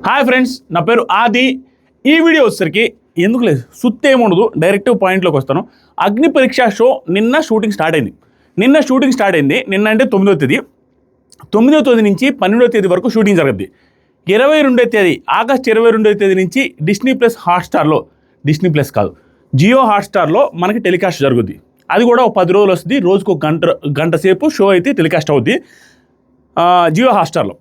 Hi friends, నా పేరు ఆది. ఈ వీడియో వచ్చేసరికి ఎందుకు లేదు సుత్తేముండదు, డైరెక్ట్ పాయింట్లోకి వస్తాను. అగ్ని పరీక్ష షో నిన్న షూటింగ్ స్టార్ట్ అయింది. నిన్న అంటే 9వ తేదీ. 9వ తేదీ నుంచి 12వ తేదీ వరకు షూటింగ్ జరుగుద్ది. 22వ తేదీ ఆగస్ట్ 22వ తేదీ నుంచి డిస్నీ ప్లస్ హాట్స్టార్లో, డిస్నీ ప్లస్ కాదు జియో హాట్స్టార్లో మనకి టెలికాస్ట్ జరుగుద్ది. అది కూడా ఒక 10 రోజులు వస్తుంది. రోజుకు ఒక గంట సేపు షో అయితే టెలికాస్ట్ అవుద్ది జియో హాట్స్టార్లో.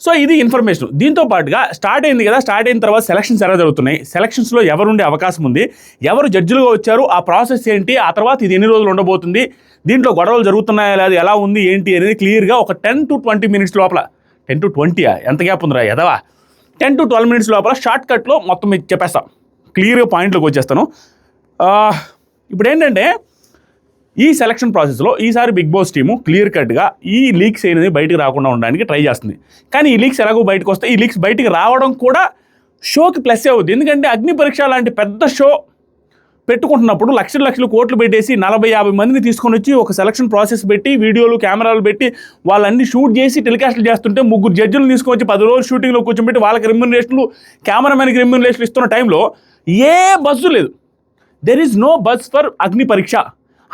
సో ఇది ఇన్ఫర్మేషన్. దీంతో పాటుగా స్టార్ట్ అయింది కదా, స్టార్ట్ అయిన తర్వాత సెలక్షన్స్ ఎలా జరుగుతున్నాయి, సెలక్షన్స్లో ఎవరుండే అవకాశం ఉంది, ఎవరు జడ్జిలుగా వచ్చారు, ఆ ప్రాసెస్ ఏంటి, ఆ తర్వాత ఇది ఎన్ని రోజులు ఉండబోతుంది, దీంట్లో గొడవలు జరుగుతున్నాయా లేదా, ఎలా ఉంది ఏంటి అనేది క్లియర్గా ఒక 10 to 20 minutes లోపల, 10 to 20 ఎంత గ్యాప్ ఉందిరా ఎదవా, 10 to 12 minutes లోపల షార్ట్ కట్లో మొత్తం మీకు చెప్పేస్తాం. క్లియర్గా పాయింట్లోకి వచ్చేస్తాను. ఇప్పుడు ఏంటంటే ఈ సెలక్షన్ ప్రాసెస్లో ఈసారి బిగ్ బాస్ టీము క్లియర్ కట్గా ఈ లీక్స్ అనేది బయటకు రాకుండా ఉండడానికి ట్రై చేస్తుంది. కానీ ఈ లీక్స్ ఎలాగో బయటకు వస్తాయి. ఈ లీక్స్ బయటకు రావడం కూడా షోకి ప్లస్ అవుద్ది. ఎందుకంటే అగ్ని పరీక్ష లాంటి పెద్ద షో పెట్టుకుంటున్నప్పుడు లక్షలు కోట్లు పెట్టేసి 40-50 మందిని తీసుకొని వచ్చి ఒక సెలక్షన్ ప్రాసెస్ పెట్టి వీడియోలు కెమెరాలు పెట్టి వాళ్ళన్నీ షూట్ చేసి టెలికాస్ట్లు చేస్తుంటే 3 జడ్జిలను తీసుకొచ్చి 10 రోజులు షూటింగ్లో కూర్చోబెట్టి వాళ్ళకి రెమ్యూనరేషన్లు, కెమెరామెన్కి రెమ్యూనరేషన్లు ఇస్తున్న టైంలో ఏ బజ్జు లేదు. There is no buzz for Agni Pariksha.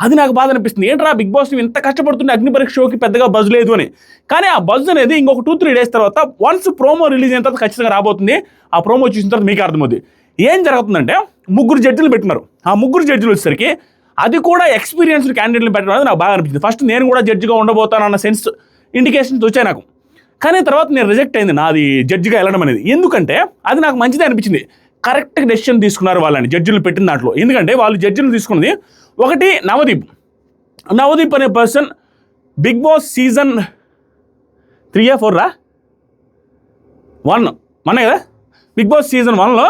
అది నాకు బాధ అనిపిస్తుంది. ఏంట్రా బిగ్ బాస్ ఇంత కష్టపడుతుంది అగ్ని పరీక్ష షోకి పెద్దగా బజ్ లేదు అని. కానీ ఆ బజ్ అనేది ఇంకొక 2-3 days తర్వాత వన్స్ ప్రోమో రిలీజ్ అయిన తర్వాత ఖచ్చితంగా రాబోతుంది. ఆ ప్రోమో చూసిన తర్వాత మీకు అర్థమవుతుంది ఏం జరుగుతుందంటే 3 జడ్జిలు పెట్టినారు. ఆ 3 జడ్జిలు వచ్చేసరికి అది కూడా ఎక్స్పీరియన్స్డ్ క్యాండిడేట్ని పెట్టడం అనేది నాకు బాగా అనిపించింది. ఫస్ట్ నేను కూడా జడ్జిగా ఉండబోతానన్న సెన్స్ ఇండికేషన్స్ వచ్చాయి నాకు. కానీ తర్వాత నేను రిజెక్ట్ అయింది నాది జడ్జిగా వెళ్ళడం అనేది. ఎందుకంటే అది నాకు మంచిదే అనిపించింది. కరెక్ట్ డెసిషన్ తీసుకున్నారు వాళ్ళని జడ్జిలు పెట్టిన దాంట్లో. ఎందుకంటే వాళ్ళు జడ్జిలు తీసుకున్నది ఒకటి నవదీప్ అనే person big boss season 3 or 4 1 కదా, బిగ్ బాస్ సీజన్ 1లో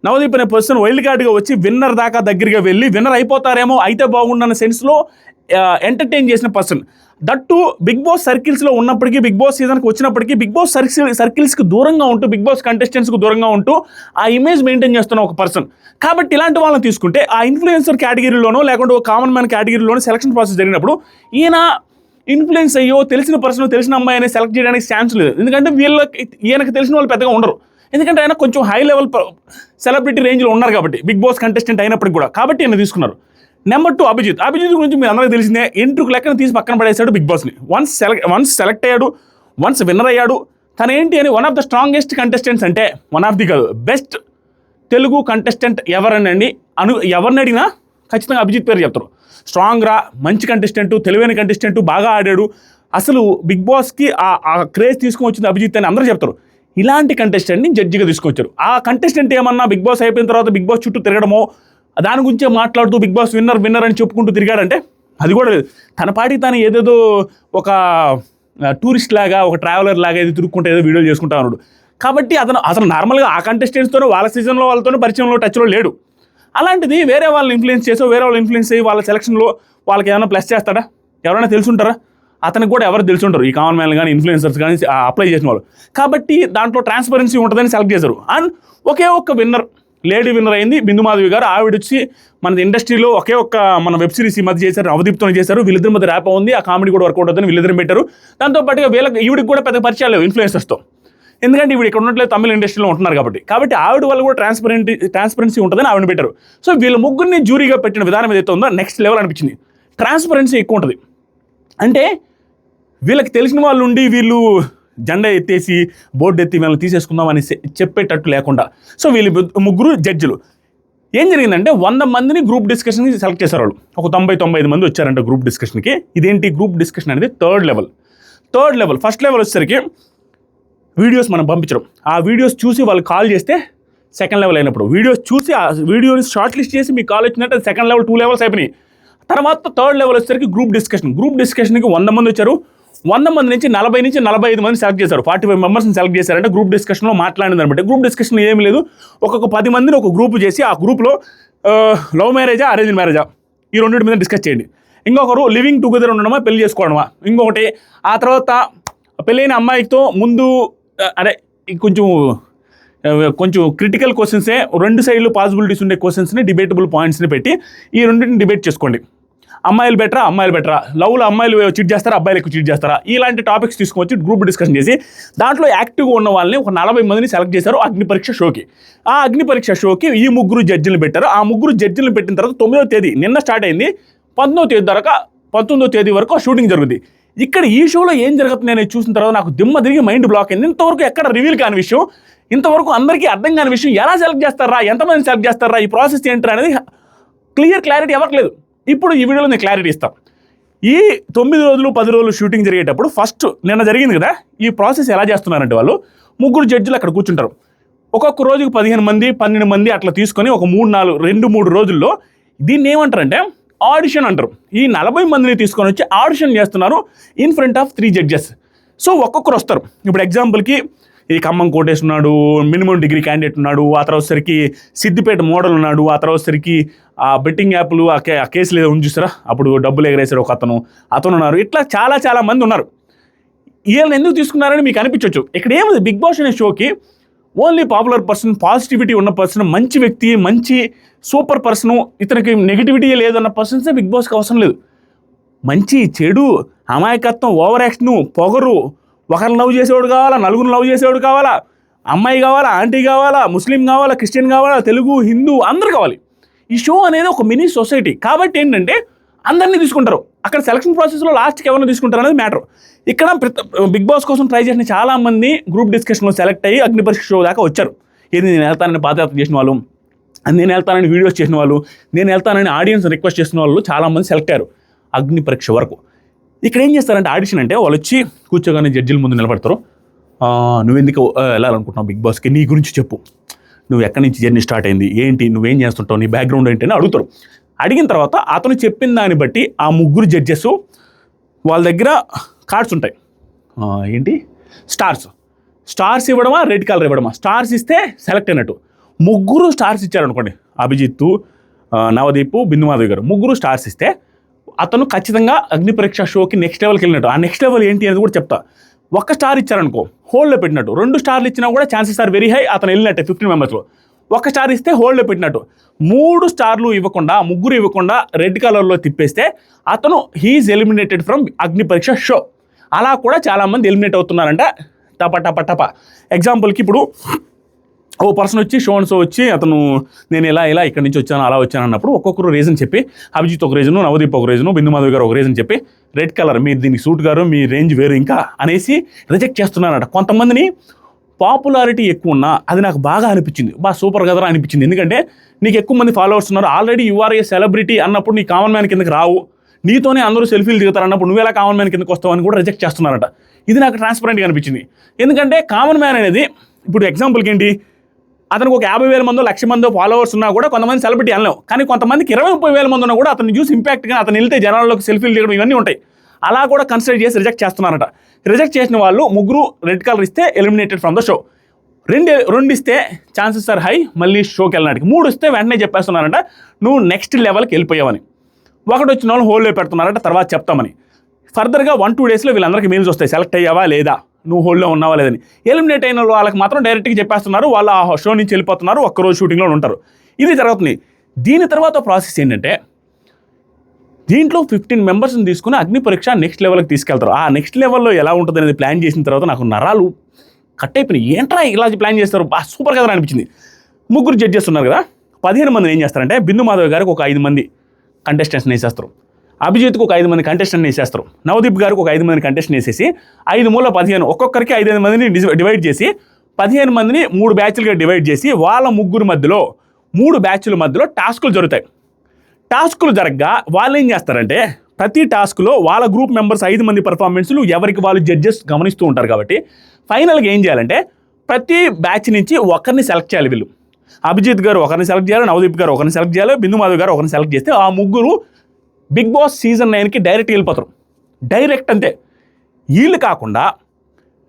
నవదీప్ అనే పర్సన్ వైల్డ్ కార్డ్గా వచ్చి విన్నర్ దాకా దగ్గరగా వెళ్ళి విన్నర్ అయిపోతారేమో, అయితే బాగుండన్న సెన్స్లో ఎంటర్టైన్ చేసిన పర్సన్. దట్టు బిగ్ బాస్ సర్కిల్స్లో ఉన్నప్పటికీ, బిగ్ బాస్ సీజన్కి వచ్చినప్పటికీ బిగ్ బాస్ సర్కిల్స్కి దూరంగా ఉంటూ, బిగ్ బాస్ కంటెస్టెంట్స్కి దూరంగా ఉంటూ ఆ ఇమేజ్ మెయింటైన్ చేస్తున్న ఒక పర్సన్. కాబట్టి ఇలాంటి వాళ్ళని తీసుకుంటే ఆ ఇన్ఫ్లుయెన్సర్ కేటగిరీలోనో లేకుంటే ఒక కామన్ మ్యాన్ కేటగిరీలోనో సెలక్షన్ ప్రాసెస్ జరిగినప్పుడు ఈయన ఇన్ఫ్లుయెన్స్ అయ్యో తెలిసిన పర్సన్, తెలిసిన అమ్మాయి అనేది సెలెక్ట్ చేయడానికి ఛాన్స్ లేదు. ఎందుకంటే ఈయనకి తెలిసిన వాళ్ళు పెద్దగా ఉండరు. ఎందుకంటే ఆయన కొంచెం హై లెవెల్ సెలబ్రిటీ రేంజ్లో ఉన్నారు కాబట్టి బిగ్ బాస్ కంటెస్టెంట్ అయినప్పటికి కూడా. కాబట్టి ఈయన తీసుకున్నారు. నెంబర్ 2 అభిజిత్ గురించి మీరు అందరికీ తెలిసిందే. ఎంట్రుకు లెక్కన తీసి పక్కన పడేశాడు బిగ్ బాస్ని. వన్స్ సెలెక్ట్ అయ్యాడు, వన్స్ విన్నర్ అయ్యాడు. తను ఏంటి అని one of the strongest contestants, అంటే వన్ ఆఫ్ ది కాదు బెస్ట్ తెలుగు కంటెస్టెంట్ ఎవరనండి ఎవరిని అడిగినా ఖచ్చితంగా అభిజిత్ పేరు చెప్తారు. స్ట్రాంగ్ రా, మంచి కంటెస్టెంట్, తెలివైన కంటెస్టెంట్, బాగా ఆడాడు, అసలు బిగ్ బాస్కి ఆ క్రేజ్ తీసుకొని వచ్చింది అభిజిత్ అని అందరూ చెప్తారు. ఇలాంటి కంటెస్టెంట్ని జడ్జిగా తీసుకొచ్చారు. ఆ కంటెస్టెంట్ ఏమన్నా బిగ్ బాస్ అయిపోయిన తర్వాత బిగ్ బాస్ చుట్టూ తిరగడమో, దాని గురించే మాట్లాడుతూ బిగ్ బాస్ విన్నర్ అని చెప్పుకుంటూ తిరిగాడంటే అది కూడా లేదు. తన పాటికి తాను ఏదేదో ఒక టూరిస్ట్ లాగా, ఒక ట్రావెలర్ లాగా ఏదో తిరుగుకుంటే ఏదో వీడియోలు చేసుకుంటా ఉన్నాడు. కాబట్టి అతను నార్మల్గా ఆ కంటెస్టెంట్స్తోనే వాళ్ళ సీజన్లో వాళ్ళతోనే పరిచయంలో టచ్లో లేడు. అలాంటిది వేరే వాళ్ళని ఇన్ఫ్లుయెన్స్ చేసో, వేరే వాళ్ళు ఇన్ఫ్లుయెన్స్ అయ్యి వాళ్ళ సెలక్షన్లో వాళ్ళకి ఏమైనా ప్లస్ చేస్తాడా? ఎవరైనా తెలుసుంటారా? అతనికి కూడా ఎవరు తెలుసుంటారు, ఈ కామన్ మ్యాన్ కానీ ఇన్ఫ్లుయెన్సర్స్ కానీ అప్లై చేసిన వాళ్ళు. కాబట్టి దాంట్లో ట్రాన్స్పరెన్సీ ఉంటుందని సెలెక్ట్ చేశారు. అండ్ ఒకే ఒక్క విన్నర్, లేడీ విన్నర్ అయింది బిందు మాధవి గారు. ఆవిడ వచ్చి మన ఇండస్ట్రీలో ఒకే ఒక్క మన వెబ్ సిరీస్ ఈ మధ్య చేశారు, నవదీప్తో చేశారు. వీళ్ళిద్దరి మధ్య ర్యాప్ ఉంది, ఆ కామెడీ కూడా వర్కౌట్ అవుతుంది, వీళ్ళిద్దరు పెట్టారు. దాంతోపాటుగా ఈవిడికి కూడా పెద్ద పరిచయాలు లేవు ఇన్ఫ్లుయెన్సర్స్తో. ఎందుకంటే ఇప్పుడు ఇక్కడ ఉన్నట్లేదు, తమిళ ఇండస్ట్రీలో ఉంటున్నారు కాబట్టి ఆవిడ వాళ్ళు కూడా ట్రాన్స్పరెన్సీ ఉంటుందని ఆవిడని పెట్టారు. సో వీళ్ళ ముగ్గురిని జ్యూరీగా పెట్టిన విధానం ఏదైతే ఉందో నెక్స్ట్ లెవెల్ అనిపించింది. ట్రాన్స్పరెన్సీ ఎక్కువ ఉంటుంది. అంటే వీళ్ళకి తెలిసిన వాళ్ళు ఉండి వీళ్ళు జెండా ఎత్తేసి బోర్డు ఎత్తి వీళ్ళని తీసేసుకుందాం అని చెప్పేటట్టు లేకుండా. సో వీళ్ళు 3 జడ్జిలు. ఏం జరిగిందంటే 100 మందిని గ్రూప్ డిస్కషన్కి సెలెక్ట్ చేశారు వాళ్ళు. ఒక 90-95 మంది వచ్చారంట గ్రూప్ డిస్కషన్కి. ఇదేంటి గ్రూప్ డిస్కషన్ అనేది థర్డ్ లెవెల్. ఫస్ట్ లెవెల్ వచ్చేసరికి వీడియోస్ మనం పంపించడం, ఆ వీడియోస్ చూసి వాళ్ళు కాల్ చేస్తే సెకండ్ లెవెల్ అయినప్పుడు, వీడియోస్ చూసి ఆ వీడియోని షార్ట్ లిస్ట్ చేసి మీకు కాల్ వచ్చినట్టు అది సెకండ్ లెవెల్, 2 levels అయిపోయినాయి. తర్వాత థర్డ్ లెవెల్ వచ్చేసరికి గ్రూప్ డిస్కషన్కి 100 మంది వచ్చారు. 100 మంది నుంచి 40 నుంచి 45 మంది సెలెక్ట్ చేశారు. 45 మెంబర్స్ని సెలెక్ట్ చేశారంటే గ్రూప్ డిస్కషన్లో మాట్లాడింది అనమాట. గ్రూప్ డిస్కషన్ ఏమీ లేదు, ఒక్కొక్క 10 మందిని ఒక గ్రూప్ చేసి ఆ గ్రూప్లో లవ్ మ్యారేజా, అరేంజ్ మ్యారేజా, ఈ 2 మీద డిస్కస్ చేయండి. ఇంకొకరు లివింగ్ టుగెదర్ ఉండడమా, పెళ్లి చేసుకోవడమా. ఇంకొకటి ఆ తర్వాత పెళ్ళైన అమ్మాయితో ముందు కొంచెం క్రిటికల్ క్వశ్చన్సే, 2 సైడ్లు పాసిబిలిటీస్ ఉండే క్వశ్చన్స్ని, డిబేటబుల్ పాయింట్స్ని పెట్టి ఈ రెండింటిని డిబేట్ చేసుకోండి. అమ్మాయిలు బెటరా, లవ్లో అమ్మాయిలు చీట్ చేస్తారా, అబ్బాయిలు ఎక్కువ చీట్ చేస్తారా, ఇలాంటి టాపిక్స్ తీసుకొచ్చి గ్రూప్ డిస్కషన్ చేసి దాంట్లో యాక్టివ్గా ఉన్న వాళ్ళని ఒక 40 మందిని సెలెక్ట్ చేశారు అగ్ని పరీక్ష షోకి. ఆ అగ్ని పరీక్ష షోకి ఈ 3 జడ్జిలను పెట్టారు. ఆ 3 జడ్జిలను పెట్టిన తర్వాత 9వ తేదీ నిన్న స్టార్ట్ అయింది, 19వ తేదీ వరకు షూటింగ్ జరుగుతుంది. ఇక్కడ ఈ షోలో ఏం జరుగుతుంది అనేది చూసిన తర్వాత నాకు దిమ్మ తిరిగి మైండ్ బ్లాక్ అయింది. ఇంతవరకు ఎక్కడ రివీల్ కాని విషయం, ఇంతవరకు అందరికీ అర్థం కాని విషయం, ఎలా సెలెక్ట్ చేస్తారా, ఎంతమంది సెలెక్ట్ చేస్తారా, ఈ ప్రాసెస్ ఏంటి అనేది క్లారిటీ ఎవరికి లేదు. ఇప్పుడు ఈ వీడియోలో నేను క్లారిటీ ఇస్తాను. ఈ 9 రోజులు 10 రోజులు షూటింగ్ జరిగేటప్పుడు ఫస్ట్ నిన్న జరిగింది కదా, ఈ ప్రాసెస్ ఎలా చేస్తున్నారంటే వాళ్ళు 3 జడ్జిలు అక్కడ కూర్చుంటారు. ఒక్కొక్క రోజుకి 15 మంది 12 మంది అట్లా తీసుకొని ఒక 2-3 రోజుల్లో దీన్ని ఏమంటారంటే ఆడిషన్ అంటారు. ఈ 40 మందిని తీసుకొని వచ్చి ఆడిషన్ చేస్తున్నారు in front of 3 judges. So ఒక్కొక్కరు వస్తారు. ఇప్పుడు ఎగ్జాంపుల్కి ఈ ఖమ్మం కోటేష్ ఉన్నాడు, మినిమం డిగ్రీ క్యాండిడేట్ ఉన్నాడు, ఆ తర్వాత సరికి సిద్దిపేట మోడల్ ఉన్నాడు, ఆ తర్వాత సరికి ఆ బెట్టింగ్ యాప్లు ఆ కేసులు ఏదో చూస్తారా, అప్పుడు డబ్బులు ఎగరేసారు ఒక అతను ఉన్నారు. ఇట్లా చాలా మంది ఉన్నారు. వీళ్ళని ఎందుకు తీసుకున్నారని మీకు అనిపించవచ్చు. ఇక్కడ ఏముంది, బిగ్ బాస్ అనే షోకి ఓన్లీ పాపులర్ పర్సన్, పాజిటివిటీ ఉన్న పర్సన్, మంచి వ్యక్తి, మంచి సూపర్ పర్సను, ఇతనికి నెగిటివిటీ లేదన్న పర్సన్సే బిగ్ బాస్కి అవసరం లేదు. మంచి చెడు, అమాయకత్వం, ఓవర్ యాక్షను, పొగరు, ఒకరిని లవ్ చేసేవాడు కావాలా, నలుగురిని లవ్ చేసేవాడు కావాలా, అమ్మాయి కావాలా, ఆంటీ కావాలా, ముస్లిం కావాలా, క్రిస్టియన్ కావాలా, తెలుగు, హిందూ అందరూ కావాలి. ఈ షో అనేది ఒక మినీ సొసైటీ కాబట్టి ఏంటంటే అందరినీ తీసుకుంటారు. అక్కడ సెలక్షన్ ప్రాసెస్లో లాస్ట్కి ఎవరిని తీసుకుంటారు అనేది మ్యాటర్. ఇక్కడ బిగ్ బాస్ కోసం ట్రై చేసిన చాలామంది గ్రూప్ డిస్కషన్లో సెలెక్ట్ అయ్యి అగ్ని పరీక్ష షో దాకా వచ్చారు. ఏది నేను వెళ్తానని పాదయాత్ర చేసిన వాళ్ళు, నేను వెళ్తానని వీడియోస్ చేసిన వాళ్ళు, నేను వెళ్తానని ఆడియన్స్ రిక్వెస్ట్ చేసిన వాళ్ళు చాలామంది సెలెక్ట్ అయ్యారు అగ్ని పరీక్ష వరకు. ఇక్కడ ఏం చేస్తారంటే ఆడిషన్ అంటే వాళ్ళు వచ్చి కూర్చోగానే జడ్జిల ముందు నిలబడతారు. నువ్వెందుకు వెళ్ళాలనుకుంటున్నావు బిగ్ బాస్కి, నీ గురించి చెప్పు, నువ్వు ఎక్కడి నుంచి జర్నీ స్టార్ట్ అయింది, ఏంటి, నువ్వేం చేస్తుంటావు, నీ బ్యాక్గ్రౌండ్ ఏంటి అని అడుగుతారు. అడిగిన తర్వాత అతను చెప్పిన దాన్ని బట్టి ఆ 3 జడ్జెస్ వాళ్ళ దగ్గర కార్డ్స్ ఉంటాయి. ఏంటి స్టార్స్ ఇవ్వడమా, రెడ్ కలర్ ఇవ్వడమా, స్టార్స్ ఇస్తే సెలెక్ట్ అయినట్టు. 3 స్టార్స్ ఇచ్చారనుకోండి, అభిజిత్, నవదీప్, బిందు మాధవి గారు 3 స్టార్స్ ఇస్తే అతను ఖచ్చితంగా అగ్ని పరీక్ష షోకి నెక్స్ట్ లెవెల్కి వెళ్ళినట్టు. ఆ నెక్స్ట్ లెవెల్ ఏంటి అనేది కూడా చెప్తా. 1 స్టార్ ఇచ్చారనుకో, హోల్డ్లో పెట్టినట్టు. 2 స్టార్లు ఇచ్చినా కూడా ఛాన్సెస్ ఆర్ వెరీ హై అతను వెళ్ళినట్టే 15 మెంబర్స్లో. 1 స్టార్ ఇస్తే హోల్డ్లో పెట్టినట్టు. 3 స్టార్లు ఇవ్వకుండా, 3 ఇవ్వకుండా రెడ్ కలర్లో తిప్పేస్తే అతను హీఈస్ ఎలిమినేటెడ్ ఫ్రమ్ అగ్ని పరీక్ష షో. అలా కూడా చాలామంది ఎలిమినేట్ అవుతున్నారంట టప. ఎగ్జాంపుల్కి ఇప్పుడు ఓ పర్సన్ వచ్చి షో వచ్చి అతను నేను ఇలా ఇక్కడి నుంచి వచ్చాను, అలా వచ్చాను అన్నప్పుడు ఒక్కొక్కరు రీజన్ చెప్పి, అభిజిత్ ఒక రీజను, నవదీప్ ఒక రీజను, బిందు మాధవి గారు ఒక రీజన్ చెప్పి రెడ్ కలర్ మీరు దీనికి సూట్ గారు, మీ రేంజ్ వేరు ఇంకా అనేసి రిజెక్ట్ చేస్తున్నారట. కొంతమందిని పాపులారిటీ ఎక్కువ ఉన్నా అది నాకు బాగా అనిపించింది, సూపర్ కదరా అనిపించింది. ఎందుకంటే నీకు ఎక్కువ మంది ఫాలోవర్స్ ఉన్నారు, ఆల్రెడీ యూఆర్ ఏ సెలబ్రిటీ అన్నప్పుడు నీ కామన్ మ్యాన్ కిందకి రావు, నీతోనే అందరూ సెల్ఫీలు దిగుతారు అన్నప్పుడు నువ్వు ఎలా కామన్ మ్యాన్ కిందకి వస్తావు అని కూడా రిజెక్ట్ చేస్తున్నారట. ఇది నాకు ట్రాన్స్పరెంట్గా అనిపించింది. ఎందుకంటే కామన్ మ్యాన్ అనేది ఇప్పుడు ఎగ్జాంపుల్కి ఏంటి, అతనికి ఒక 50,000 మందో 1,00,000 మందో ఫాలోవర్స్ ఉన్నా కూడా కొంతమంది సెలబ్రిటీ అనలేవు, కానీ కొంతమందికి 20-30,000 మంది ఉన్నా కూడా అతను చూసి ఇంపాక్ట్గా అతను వెళ్తే జనాల్లోకి సెల్ఫీలు దిగడం ఇవన్నీ ఉంటాయి. అలా కూడా కన్సిడర్ చేసి రిజెక్ట్ చేస్తున్నారట. రిజెక్ట్ చేసిన వాళ్ళు 3 రెడ్ కలర్ ఇస్తే ఎలిమినేటెడ్ ఫ్రమ్ ద షో. 2 ఇస్తే ఛాన్సెస్ ఆర్ హై మళ్ళీ షోకి వెళ్ళడానికి. 3 ఇస్తే వెంటనే చెప్పేస్తున్నారంట నువ్వు నెక్స్ట్ లెవెల్కి వెళ్ళిపోయావని. 1 వచ్చిన వాళ్ళు హోల్డ్లో పెడుతున్నారంట, తర్వాత చెప్తామని. ఫర్దర్గా 1-2 డేస్లో వీళ్ళందరికీ మెయిల్స్ వస్తాయి, సెలెక్ట్ అయ్యావా లేదా, నువ్వు హోల్డ్లో ఉన్నావా లేదని. ఎలిమినేట్ అయిన వాళ్ళకి మాత్రం డైరెక్ట్గా చెప్పేస్తున్నారు, వాళ్ళు ఆ షో నుంచి వెళ్ళిపోతున్నారు, ఒక్కరోజు షూటింగ్లో ఉంటారు. ఇది జరుగుతుంది. దీని తర్వాత ప్రాసెస్ ఏంటంటే దీంట్లో 15 మెంబర్స్ని తీసుకుని అగ్ని పరీక్ష నెక్స్ట్ లెవెల్కి తీసుకెళ్తారు. ఆ నెక్స్ట్ లెవెల్లో ఎలా ఉంటుంది అనేది ప్లాన్ చేసిన తర్వాత నాకు నరాలు కట్ అయిపోయినాయి. ఏంట్రా ఇలా ప్లాన్ చేస్తారు, సూపర్ కదా అనిపించింది. 3 జడ్జెస్ ఉన్నారు కదా, 15 మందిని ఏం చేస్తారంటే బిందు మాధవ్ గారికి ఒక 5 మంది కంటెస్టెంట్స్ని వేసేస్తారు, అభిజిత్కి ఒక 5 మంది కంటెస్టెంట్ని వేసేస్తారు, నవదీప్ గారికి ఒక 5 మంది కంటెస్టెంట్ వేసేసి 5 మూల 15 ఒక్కొక్కరికి 5 మందిని డివైడ్ చేసి 15 మందిని 3 బ్యాచ్లుగా డివైడ్ చేసి వాళ్ళ 3 మధ్యలో 3 బ్యాచ్ల మధ్యలో టాస్కులు జరుగుతాయి. టాస్కులు జరగగా వాళ్ళు ఏం చేస్తారంటే ప్రతి టాస్క్లో వాళ్ళ గ్రూప్ మెంబర్స్ 5 మంది పర్ఫార్మెన్స్లు ఎవరికి వాళ్ళు జడ్జెస్ గమనిస్తూ ఉంటారు. కాబట్టి ఫైనల్గా ఏం చేయాలంటే ప్రతి బ్యాచ్ నుంచి ఒకరిని సెలెక్ట్ చేయాలి. వీళ్ళు అభిజిత్ గారు ఒకరిని సెలెక్ట్ చేయాలి, నవదీప్ గారు ఒకరిని సెలెక్ట్ చేయాలి, బిందు మాధవ్ గారు ఒకరిని సెలెక్ట్ చేస్తే ఆ 3 బిగ్ బాస్ సీజన్ 9కి డైరెక్ట్ వెళ్ళిపోతారు. డైరెక్ట్ అంతే. వీళ్ళు కాకుండా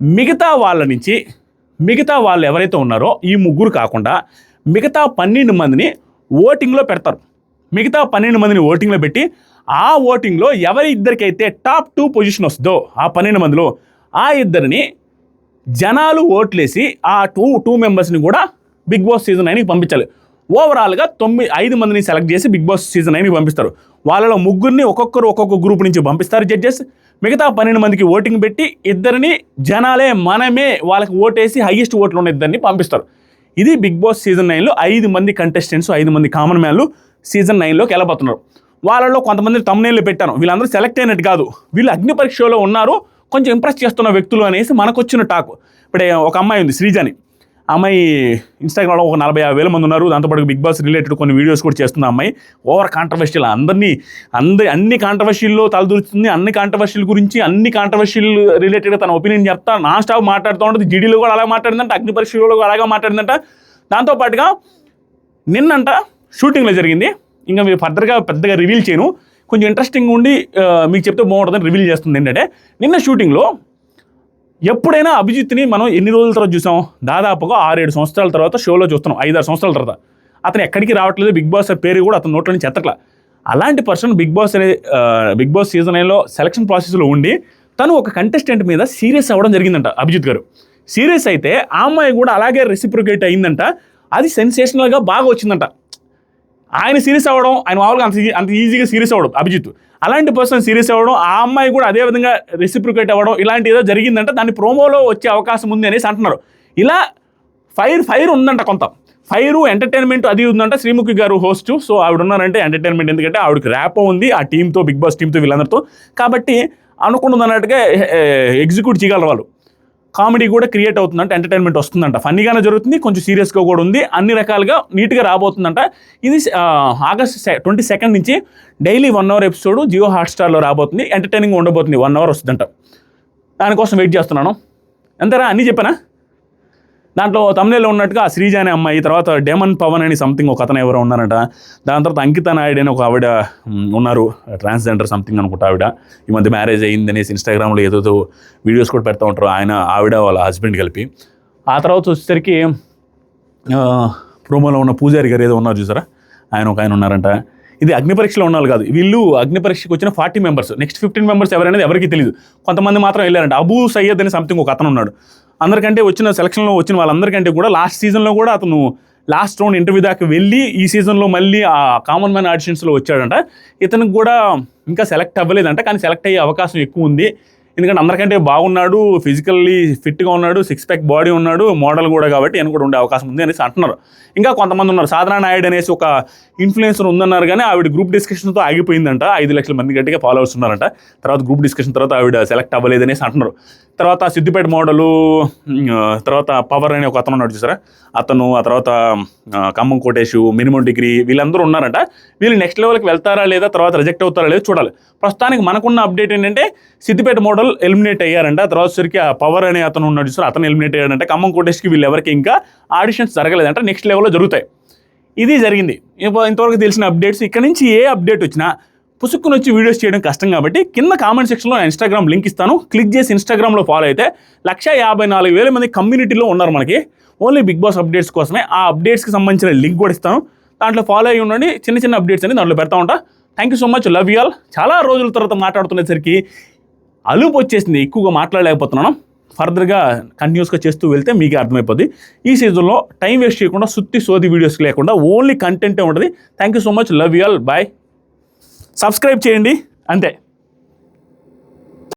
మిగతా వాళ్ళ నుంచి మిగతా వాళ్ళు ఎవరైతే ఉన్నారో ఈ 3 కాకుండా మిగతా 12 మందిని ఓటింగ్లో పెడతారు. మిగతా 12 మందిని ఓటింగ్లో పెట్టి ఆ ఓటింగ్లో ఎవరి ఇద్దరికైతే టాప్ 2 పొజిషన్ వస్తుందో ఆ 12 మందిలో ఆ ఇద్దరిని జనాలు ఓట్లేసి ఆ 2 మెంబర్స్ని కూడా బిగ్ బాస్ సీజన్ 9కి పంపించాలి. ఓవరాల్గా 5 మందిని సెలెక్ట్ చేసి బిగ్ బాస్ సీజన్ 9కి పంపిస్తారు. వాళ్ళలో ముగ్గురిని ఒక్కొక్క గ్రూప్ నుంచి పంపిస్తారు జడ్జెస్. మిగతా 12 మందికి ఓటింగ్ పెట్టి ఇద్దరిని జనాలే మనమే వాళ్ళకి ఓటేసి హైయెస్ట్ ఓట్లు ఉన్న ఇద్దరిని పంపిస్తారు. ఇది బిగ్ బాస్ సీజన్ 9లో 5 మంది కంటెస్టెంట్స్, 5 మంది కామన్ మ్యాన్లు సీజన్ 9లోకి వెళ్ళబోతున్నారు. వాళ్ళలో కొంతమంది తమ్నేళ్ళు పెట్టాను, వీళ్ళందరూ సెలెక్ట్ అయినట్టు కాదు, వీళ్ళు అగ్ని పరీక్షలో ఉన్నారు, కొంచెం ఇంప్రెస్ చేస్తున్న వ్యక్తులు అనేసి మనకు వచ్చిన టాక్. ఇప్పుడే ఒక అమ్మాయి ఉంది శ్రీజాని, అమ్మాయి ఇన్స్టాగ్రామ్లో ఒక 40,000 మంది ఉన్నారు. దాంతోపాటు బిగ్ బాస్ రిలేటెడ్ కొన్ని వీడియోస్ కూడా చేస్తుంది. అమ్మాయి ఓవర్ కాంట్రవర్షియల్, అన్ని కాంట్రవర్షియల్లో తలదూరుతుంది. అన్ని కాంట్రవర్షియల్ గురించి, అన్ని కాంట్రవర్షియల్ రిలేటెడ్గా తన ఒపీనియన్ చెప్తా నాన్ స్టాప్ మాట్లాడుతూ ఉంటుంది. జీడీలో కూడా అలాగే మాట్లాడిందంట, అగ్ని పరీక్షలో కూడా అలాగే మాట్లాడిందంట. దాంతోపాటుగా నిన్నంట షూటింగ్లో జరిగింది, ఇంకా మీరు ఫర్దర్గా పెద్దగా రివీల్ చేయను, కొంచెం ఇంట్రెస్టింగ్ ఉండి మీకు చెప్తే బాగుంటుందని రివీల్ చేస్తుంది. ఏంటంటే నిన్న షూటింగ్లో ఎప్పుడైనా అభిజిత్ని మనం ఎన్ని రోజుల తర్వాత చూసాం, దాదాపుగా 6-7 సంవత్సరాల తర్వాత షోలో చూస్తున్నాం, 5-6 సంవత్సరాల తర్వాత. అతను ఎక్కడికి రావట్లేదు, బిగ్ బాస్ పేరు కూడా అతని నోట్లో నుంచి ఎత్తట్లా. అలాంటి పర్సన్ బిగ్ బాస్ సీజన్ 9లో సెలక్షన్ ప్రాసెస్లో ఉండి తను ఒక కంటెస్టెంట్ మీద సీరియస్ అవ్వడం జరిగిందంట అభిజిత్ గారు. సీరియస్ అయితే ఆ అమ్మాయి కూడా అలాగే రెసిప్రొకేట్ అయిందంట. అది సెన్సేషనల్గా బాగా వచ్చిందంట. ఆయన సీరియస్ అవ్వడం, ఆయన మామూలుగా అంత ఈజీగా సీరియస్ అవ్వడం అభిజిత్, అలాంటి పర్సన్ సీరియస్ అవ్వడం, ఆ అమ్మాయి కూడా అదే విధంగా రెసిప్రికేట్ అవ్వడం, ఇలాంటి ఏదో జరిగిందంట. దాన్ని ప్రోమోలో వచ్చే అవకాశం ఉంది అనేసి అంటున్నారు. ఇలా ఫైర్ ఉందంట, కొంత ఫైరు ఎంటర్టైన్మెంట్ అది ఉందంట. శ్రీముఖి గారు హోస్ట్, సో ఆవిడ ఉన్నారంటే ఎంటర్టైన్మెంట్, ఎందుకంటే ఆవిడకి ర్యాపో ఉంది ఆ టీంతో, బిగ్ బాస్ టీంతో, వీళ్ళందరితో. కాబట్టి అనుకున్నది అన్నట్టుగా ఎగ్జిక్యూట్ చేయగలరు వాళ్ళు. కామెడీ కూడా క్రియేట్ అవుతుందంట, ఎంటర్టైన్మెంట్ వస్తుందంట, ఫన్నీగానే జరుగుతుంది, కొంచెం సీరియస్గా కూడా ఉంది, అన్ని రకాలుగా నీట్గా రాబోతుందంట. ఇది ఆగస్ట్ 22 నుంచి డైలీ 1 hour ఎపిసోడ్ జియో హాట్స్టార్లో రాబోతుంది. ఎంటర్టైనింగ్ ఉండబోతుంది, 1 hour వస్తుందంట. దానికోసం వెయిట్ చేస్తున్నాను. అంతేరా, అన్నీ చెప్పానా? దాంట్లో తమిళలో ఉన్నట్టుగా శ్రీజ అనే అమ్మాయి, తర్వాత డేమన్ పవన్ అని సంథింగ్ ఒక అతను ఎవరో ఉన్నారంట. దాని తర్వాత అంకిత నాయుడు అని ఒక ఆవిడ ఉన్నారు, ట్రాన్స్జెండర్ సంథింగ్ అనుకుంటా. ఆవిడ ఈ మధ్య మ్యారేజ్ అయ్యింది అనేసి ఇన్స్టాగ్రామ్లో ఏదో వీడియోస్ కూడా పెడతా ఉంటారు, ఆవిడ వాళ్ళ హస్బెండ్ కలిపి. ఆ తర్వాత వచ్చేసరికి ప్రోమోలో ఉన్న పూజారి గారు ఏదో ఉన్నారు చూసారా, ఆయన ఉన్నారంట. ఇది అగ్ని పరీక్షలో ఉన్నారు కాదు, వీళ్ళు అగ్ని పరీక్షకు వచ్చిన 40 మెంబర్స్, నెక్స్ట్ 15 మెంబర్స్ ఎవరనేది ఎవరికి తెలియదు. కొంతమంది మాత్రం వెళ్ళారంట. అబూ సయ్యద్ అని సంథింగ్ ఒక అతను ఉన్నాడు. అందరికంటే వచ్చిన సెలక్షన్లో వచ్చిన వాళ్ళందరికంటే కూడా లాస్ట్ సీజన్లో కూడా అతను లాస్ట్ రౌండ్ ఇంటర్వ్యూ దాకా వెళ్ళి ఈ సీజన్లో మళ్ళీ ఆ కామన్ మ్యాన్ ఆడిషన్స్లో వచ్చాడంట. ఇతనికి కూడా ఇంకా సెలెక్ట్ అవ్వలేదంట, కానీ సెలెక్ట్ అయ్యే అవకాశం ఎక్కువ ఉంది. ఎందుకంటే అందరికంటే బాగున్నాడు, ఫిజికల్లీ ఫిట్గా ఉన్నాడు, 6 pack బాడీ ఉన్నాడు, మోడల్ కూడా, కాబట్టి ఆయన కూడా ఉండే అవకాశం ఉంది అనేసి అంటున్నారు. ఇంకా కొంతమంది ఉన్నారు, సాధనా నాయుడు అనేసి ఒక ఇన్ఫ్లుయెన్సర్ ఉందన్నారు, కానీ ఆవిడ గ్రూప్ డిస్కషన్తో ఆగిపోయిందంట. 5 లక్షల మంది గట్టిగా ఫాలోవర్స్ ఉన్నారంట. తర్వాత గ్రూప్ డిస్కషన్ తర్వాత ఆవిడ సెలెక్ట్ అవ్వలేదనేసి అంటున్నారు. తర్వాత సిద్దిపేట మోడలు, తర్వాత పవర్ అనే ఒక అతను ఉన్నాడు చూసారా, అతను, ఆ తర్వాత ఖమ్మం కోటేషు, మినిమం డిగ్రీ, వీళ్ళందరూ ఉన్నారంట. వీళ్ళు నెక్స్ట్ లెవెల్కి వెళ్తారా లేదా, తర్వాత రిజెక్ట్ అవుతారా లేదా చూడాలి. ప్రస్తుతానికి మనకున్న అప్డేట్ ఏంటంటే సిద్దిపేట మోడల్ ఎలిమినేట్ అయ్యారంట. తర్వాత సరికి ఆ పవర్ అనే అతను ఉన్నాడు చూసారా, అతను ఎలిమినేట్ అయ్యాడంట. ఖమ్మం కోటేష్కి వీళ్ళు ఎవరికి ఇంకా ఆడిషన్స్ జరగలేదంట, నెక్స్ట్ లెవెల్లో జరుగుతాయి. ఇది జరిగింది ఇంతవరకు తెలిసిన అప్డేట్స్. ఇక్కడ నుంచి ఏ అప్డేట్ వచ్చినా పుసుక్కుని వచ్చి వీడియోస్ చేయడం కష్టం, కాబట్టి కింద కామెంట్ సెక్షన్లో నేను ఇన్స్టాగ్రామ్ లింక్ ఇస్తాను. క్లిక్ చేసి ఇన్స్టాగ్రామ్లో ఫాలో అయితే 154,000 మంది కమ్యూనిటీలో ఉన్నారు మనకి, ఓన్లీ బిగ్ బాస్ అప్డేట్స్ కోసమే. ఆ అప్డేట్స్కి సంబంధించిన లింక్ కూడా ఇస్తాను, దాంట్లో ఫాలో అయ్యి ఉండండి. చిన్న అప్డేట్స్ అని దాంట్లో పెడతా ఉంటా. Thank you so much, love you all. చాలా రోజుల తర్వాత మాట్లాడుతునేసరికి అలుపు వచ్చేసింది, ఎక్కువగా మాట్లాడలేకపోతున్నాను. ఫర్దర్గా కంటిన్యూస్గా చేస్తూ వెళ్తే మీకే అర్థమైపోద్ది. ఈ సీజన్లో టైం వేస్ట్ చేయకుండా సుత్తి సోది వీడియోస్ లేకుండా ఓన్లీ కంటెంటే ఉంటుంది. Thank you so much, love you all, bye. Subscribe చేయండి, అంతే.